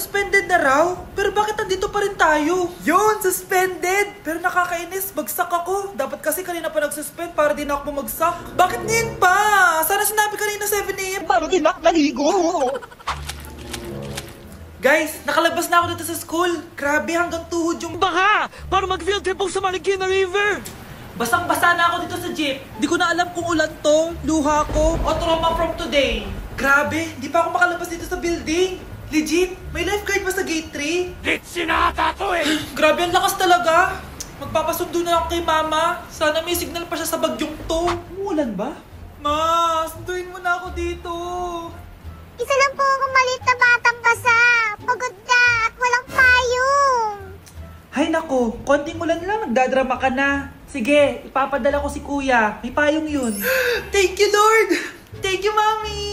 suspended na raw? Pero bakit nandito pa rin tayo? Yun, suspended! Pero nakakainis, bagsak ako. Dapat kasi kanina pa nag-suspend para di na ako bumagsak. Bakit ngayon pa? Sana sinabi kanina 7 AM. Paano din ako naligo? Guys, nakalabas na ako dito sa school. Grabe, hanggang tuhod yung Baka! Para mag-field trip sa Marikina River! basang-basa na ako dito sa jeep. Di ko na alam kung ulan to, luha ko, o trauma from today. Grabe, di pa ako makalabas dito sa building. Legit, may lifeguard ba sa gate 3? Litsi na ata to eh! Grabe, ang lakas talaga. Magpapasundo na ako kay mama. Sana may signal pa siya sa bagyong to. Umuulan ba? Ma, sunduin mo na ako dito. Isa lang po akong maliit na batang basa. Pagod na at walang payong. Hay nako, konting ulan lang, nagdadrama ka na. Sige, ipapadala ko si kuya. May payong yun. Thank you, Lord! Thank you, Mami!